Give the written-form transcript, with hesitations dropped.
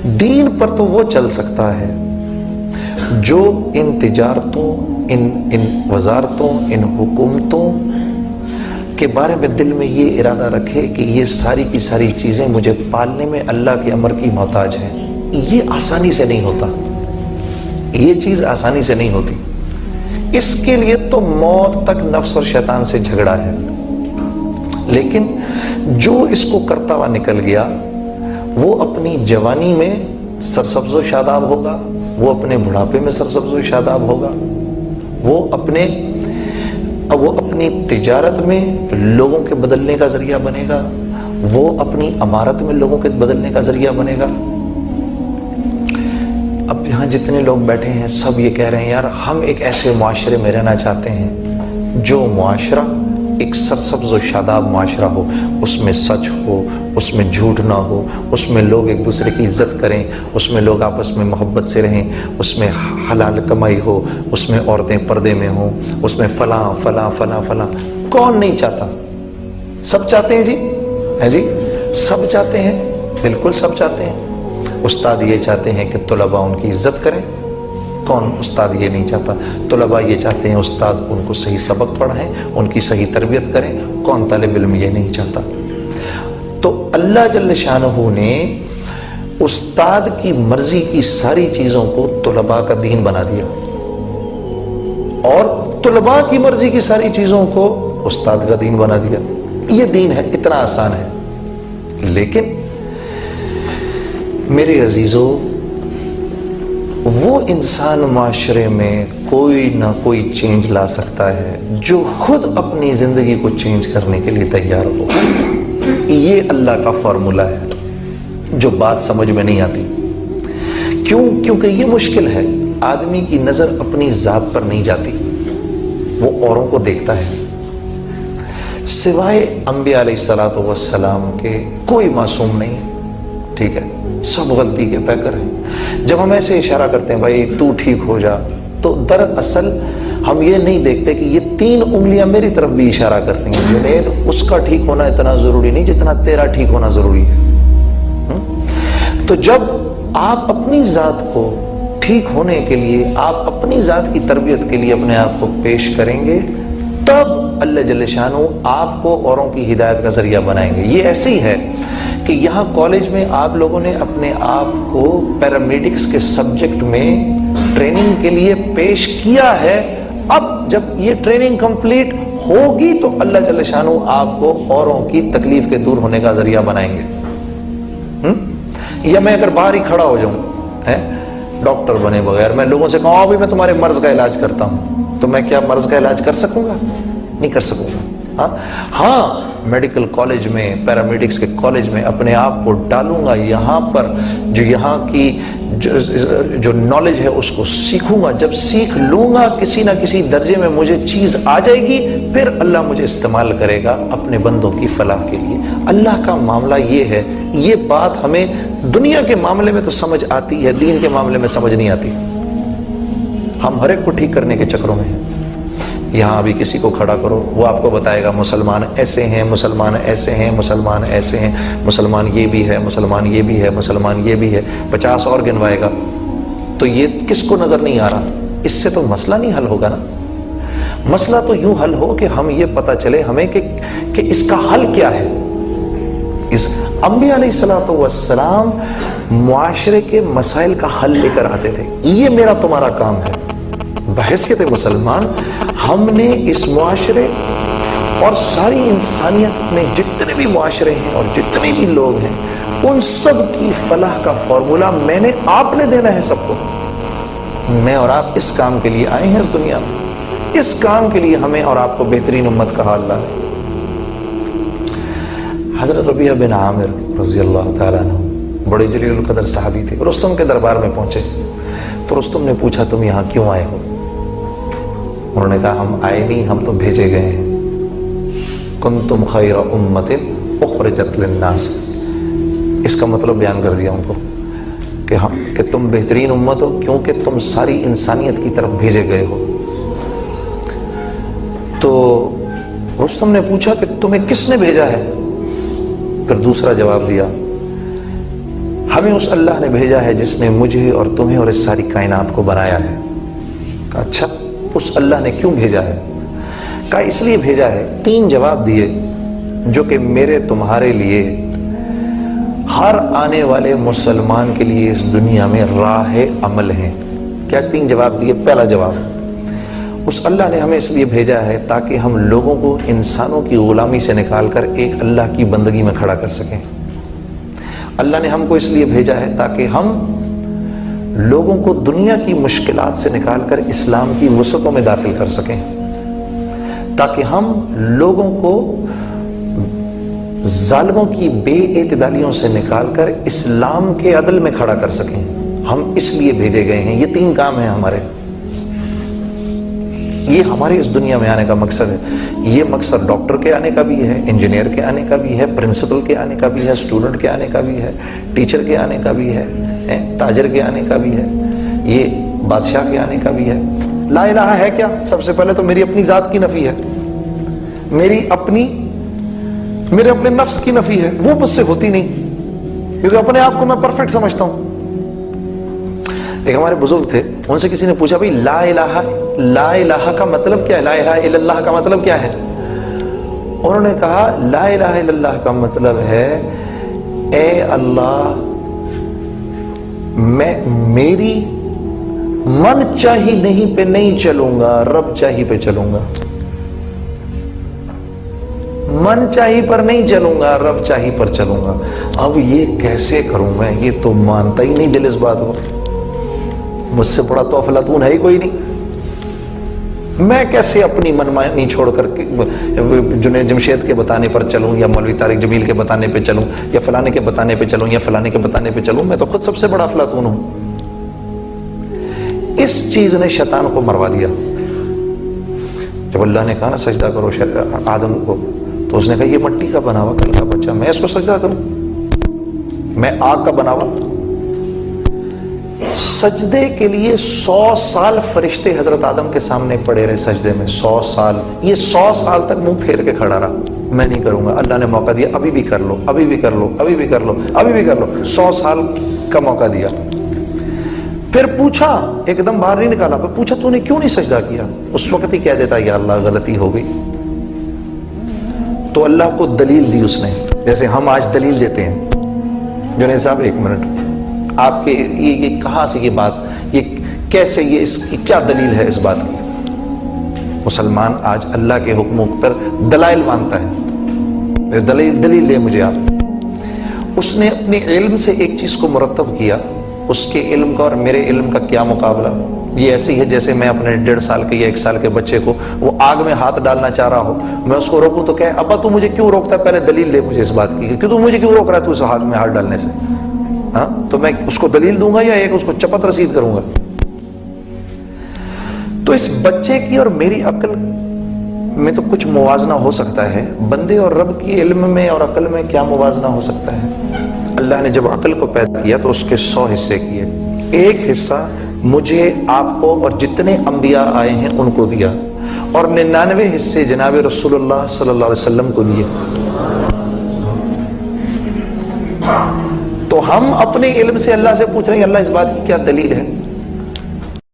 دین پر تو وہ چل سکتا ہے جو ان تجارتوں، ان وزارتوں، ان حکومتوں کے بارے میں دل میں یہ ارادہ رکھے کہ یہ ساری کی ساری چیزیں مجھے پالنے میں اللہ کے امر کی محتاج ہیں۔ یہ آسانی سے نہیں ہوتا، یہ چیز آسانی سے نہیں ہوتی۔ اس کے لیے تو موت تک نفس اور شیطان سے جھگڑا ہے۔ لیکن جو اس کو کرتا ہوا نکل گیا وہ اپنی جوانی میں سرسبز و شاداب ہوگا، وہ اپنے بڑھاپے میں سرسبز و شاداب ہوگا، وہ اپنی تجارت میں لوگوں کے بدلنے کا ذریعہ بنے گا، وہ اپنی عمارت میں لوگوں کے بدلنے کا ذریعہ بنے گا۔ اب یہاں جتنے لوگ بیٹھے ہیں سب یہ کہہ رہے ہیں یار ہم ایک ایسے معاشرے میں رہنا چاہتے ہیں جو معاشرہ ایک سرسبز و شاداب معاشرہ ہو، اس میں سچ ہو، اس میں جھوٹ نہ ہو، اس میں لوگ ایک دوسرے کی عزت کریں، اس میں لوگ آپس میں محبت سے رہیں، اس میں حلال کمائی ہو، اس میں عورتیں پردے میں ہوں، اس میں فلاں فلاں فلاں فلاں۔ کون نہیں چاہتا؟ سب چاہتے ہیں جی، ہے جی، سب چاہتے ہیں، بالکل سب چاہتے ہیں۔ استاد یہ چاہتے ہیں کہ طلباء ان کی عزت کریں، کون استاد یہ نہیں چاہتا؟ طلباء یہ چاہتے ہیں استاد ان کو صحیح سبق پڑھائیں، ان کی صحیح تربیت کریں، کون طالب علم یہ نہیں چاہتا؟ تو اللہ جل شانہ نے استاد کی مرضی کی ساری چیزوں کو طلباء کا دین بنا دیا، اور طلباء کی مرضی کی ساری چیزوں کو استاد کا دین بنا دیا۔ یہ دین ہے، اتنا آسان ہے۔ لیکن میرے عزیزو، وہ انسان معاشرے میں کوئی نہ کوئی چینج لا سکتا ہے جو خود اپنی زندگی کو چینج کرنے کے لیے تیار ہو۔ یہ اللہ کا فارمولہ ہے جو بات سمجھ میں نہیں آتی۔ کیونکہ یہ مشکل ہے۔ آدمی کی نظر اپنی ذات پر نہیں جاتی، وہ اوروں کو دیکھتا ہے۔ سوائے انبیاء علیہ السلام کے کوئی معصوم نہیں ہے، ٹھیک ہے؟ سب غلطی کے پیکر ہیں۔ جب ہم ایسے اشارہ کرتے ہیں بھائی تو ٹھیک ہو جا، تو دراصل ہم یہ نہیں دیکھتے کہ یہ 3 انگلیاں میری طرف بھی اشارہ کر رہی ہیں۔ جنید، اس کا ٹھیک ہونا اتنا ضروری نہیں جتنا تیرا ٹھیک ہونا ضروری ہے۔ تو جب آپ اپنی ذات کو ٹھیک ہونے کے لیے، آپ اپنی ذات کی تربیت کے لیے اپنے آپ کو پیش کریں گے، تب اللہ جل شانہ آپ کو اوروں کی ہدایت کا ذریعہ بنائیں گے۔ یہ ایسے ہی ہے کہ یہاں کالج میں آپ لوگوں نے اپنے آپ کو پیرامیڈکس کے سبجیکٹ میں ٹریننگ کے لیے پیش کیا ہے۔ اب جب یہ ٹریننگ کمپلیٹ ہوگی تو اللہ جل شانہ آپ کو اوروں کی تکلیف کے دور ہونے کا ذریعہ بنائیں گے۔ یا میں اگر باہر ہی کھڑا ہو جاؤں، ڈاکٹر بنے بغیر میں لوگوں سے کہوں ابھی میں تمہارے مرض کا علاج کرتا ہوں، تو میں کیا مرض کا علاج کر سکوں گا؟ نہیں کر سکوں گا۔ ہاں، میڈیکل کالج میں، پیرامیڈکس کے کالج میں اپنے آپ کو ڈالوں گا، یہاں پر جو یہاں کی جو نالج ہے اس کو سیکھوں گا۔ جب سیکھ لوں گا کسی نہ کسی درجے میں مجھے چیز آ جائے گی، پھر اللہ مجھے استعمال کرے گا اپنے بندوں کی فلاح کے لیے۔ اللہ کا معاملہ یہ ہے۔ یہ بات ہمیں دنیا کے معاملے میں تو سمجھ آتی ہے، دین کے معاملے میں سمجھ نہیں آتی۔ ہم ہر ایک کو ٹھیک کرنے کے چکروں میں ہیں۔ یہاں ابھی کسی کو کھڑا کرو، وہ آپ کو بتائے گا مسلمان ایسے ہیں، مسلمان ایسے ہیں، مسلمان ایسے ہیں، مسلمان یہ بھی ہے، مسلمان یہ بھی ہے، مسلمان یہ بھی ہے، 50 اور گنوائے گا۔ تو یہ کس کو نظر نہیں آ رہا؟ اس سے تو مسئلہ نہیں حل ہوگا نا۔ مسئلہ تو یوں حل ہو کہ ہم یہ پتہ چلے ہمیں کہ اس کا حل کیا ہے۔ اس انبیاء علیہ السلام معاشرے کے مسائل کا حل لے کر آتے تھے۔ یہ میرا تمہارا کام ہے بحیثیت مسلمان۔ ہم نے اس معاشرے اور ساری انسانیت میں جتنے بھی معاشرے ہیں اور جتنے بھی لوگ ہیں، ان سب کی فلاح کا فارمولہ میں نے، آپ نے دینا ہے سب کو۔ میں اور آپ اس کام کے لیے آئے ہیں اس دنیا میں، اس کام کے لیے ہمیں اور آپ کو بہترین امت کہا اللہ نے۔ حضرت ربیعہ بن عامر رضی اللہ تعالیٰ عنہ بڑے جلیل القدر صحابی تھے، رستم کے دربار میں پہنچے تو رستم نے پوچھا تم یہاں کیوں آئے ہو؟ انہوں نے کہا ہم آئے نہیں، ہم تو بھیجے گئے ہیں۔ کنتم خیر امت اخرجت للناس، اس کا مطلب بیان کر دیا ان کو کہ تم بہترین امت ہو کیونکہ تم ساری انسانیت کی طرف بھیجے گئے ہو۔ تو رستم نے پوچھا کہ تمہیں کس نے بھیجا ہے؟ پھر دوسرا جواب دیا، ہمیں اس اللہ نے بھیجا ہے جس نے مجھے اور تمہیں اور اس ساری کائنات کو بنایا ہے۔ کہا اچھا اس اللہ نے کیوں بھیجا ہے؟ کہا اس لیے بھیجا ہے۔ 3 جواب دیے جو کہ میرے تمہارے لیے، ہر آنے والے مسلمان کے لیے اس دنیا میں راہ عمل ہیں۔ کیا 3 جواب دیے؟ پہلا جواب، اس اللہ نے ہمیں اس لیے بھیجا ہے تاکہ ہم لوگوں کو انسانوں کی غلامی سے نکال کر ایک اللہ کی بندگی میں کھڑا کر سکیں۔ اللہ نے ہم کو اس لیے بھیجا ہے تاکہ ہم لوگوں کو دنیا کی مشکلات سے نکال کر اسلام کی وسعتوں میں داخل کر سکیں، تاکہ ہم لوگوں کو ظالموں کی بے اعتدالیوں سے نکال کر اسلام کے عدل میں کھڑا کر سکیں۔ ہم اس لیے بھیجے گئے ہیں۔ یہ 3 کام ہیں ہمارے، یہ ہمارے اس دنیا میں آنے کا مقصد ہے۔ یہ مقصد ڈاکٹر کے آنے کا بھی ہے، انجینئر کے آنے کا بھی ہے، پرنسپل کے آنے کا بھی ہے، اسٹوڈنٹ کے آنے کا بھی ہے، ٹیچر کے آنے کا بھی ہے، تاجر کے آنے کا بھی ہے، یہ بادشاہ کے آنے کا بھی ہے۔ لا الہ ہے کیا؟ سب سے پہلے تو میری اپنی ذات کی نفی ہے، میرے اپنے نفس کی نفی ہے، وہ مجھ سے ہوتی نہیں، کیونکہ اپنے آپ کو میں پرفیکٹ سمجھتا ہوں۔ ایک ہمارے بزرگ تھے، ان سے کسی نے پوچھا بھائی لا الہ کا مطلب کیا ہے؟ لا الہ الا اللہ کا مطلب کیا ہے؟ انہوں نے کہا لا الہ الا اللہ کا مطلب ہے اے اللہ میں میری من چاہی نہیں پہ نہیں چلوں گا، رب چاہی پہ چلوں گا۔ من چاہی پر نہیں چلوں گا، رب چاہی پر چلوں گا۔ اب یہ کیسے کروں میں؟ یہ تو مانتا ہی نہیں دل اس بات کو، مجھ سے بڑا تو افلاطون ہے ہی کوئی نہیں۔ میں کیسے اپنی منمانی چھوڑ کر جنید جمشید کے بتانے پر چلوں، یا مولوی طارق جمیل کے بتانے پہ چلوں، یا فلانے کے بتانے پہ چلوں، یا فلانے کے بتانے پہ چلوں؟ میں تو خود سب سے بڑا افلاطون ہوں۔ اس چیز نے شیطان کو مروا دیا۔ جب اللہ نے کہا نا سجدہ کرو آدم کو، تو اس نے کہا یہ مٹی کا بنا ہوا کل کا بچہ، میں اس کو سجدہ کروں؟ میں آگ کا بنا ہوا؟ سجدے کے لیے 100 سال فرشتے حضرت آدم کے سامنے پڑے رہے سجدے میں، 100 سال۔ یہ 100 سال تک منہ پھیر کے کھڑا رہا، میں نہیں کروں گا۔ اللہ نے موقع دیا، ابھی بھی کر لو، ابھی بھی کر لو، ابھی بھی کر لو، ابھی بھی کر لو۔ 100 سال کا موقع دیا۔ پھر پوچھا، ایک دم باہر نہیں نکالا، پھر پوچھا تو نے کیوں نہیں سجدہ کیا؟ اس وقت ہی کہہ دیتا یا اللہ غلطی ہو گئی۔ تو اللہ کو دلیل دی اس نے، جیسے ہم آج دلیل دیتے ہیں۔ جنید صاحب 1 منٹ، آپ کے یہ کہاں سے یہ بات، یہ کیسے، یہ اس کی کیا دلیل ہے اس بات کی؟ مسلمان آج اللہ کے حکموں پر دلائل مانگتا ہے، دلیل دے مجھے آپ۔ اس نے اپنے علم سے ایک چیز کو مرتب کیا، اس کے علم کا اور میرے علم کا کیا مقابلہ؟ یہ ایسے ہی ہے جیسے میں اپنے 1.5 سال کے یا 1 سال کے بچے کو وہ آگ میں ہاتھ ڈالنا چاہ رہا ہو، میں اس کو روکوں تو کہ ابا تو مجھے کیوں روکتا ہے؟ پہلے دلیل دے مجھے اس بات کی کہ تو مجھے کیوں روک رہا ہے تو اس آگ میں ہاتھ ڈالنے سے؟ ہاں، تو میں اس کو دلیل دوں گا یا ایک اس کو چپت رسید کروں گا؟ تو اس بچے کی اور میری عقل میں تو کچھ موازنہ ہو سکتا ہے، بندے اور رب کی علم میں اور عقل میں کیا موازنہ ہو سکتا ہے؟ اللہ نے جب عقل کو پیدا کیا تو اس کے 100 حصے کیے، ایک حصہ مجھے، آپ کو اور جتنے انبیاء آئے ہیں ان کو دیا، اور 99 حصے جناب رسول اللہ صلی اللہ علیہ وسلم کو دیے۔ تو ہم اپنے علم سے اللہ سے پوچھ رہے ہیں اللہ اس بات کی کیا دلیل ہے؟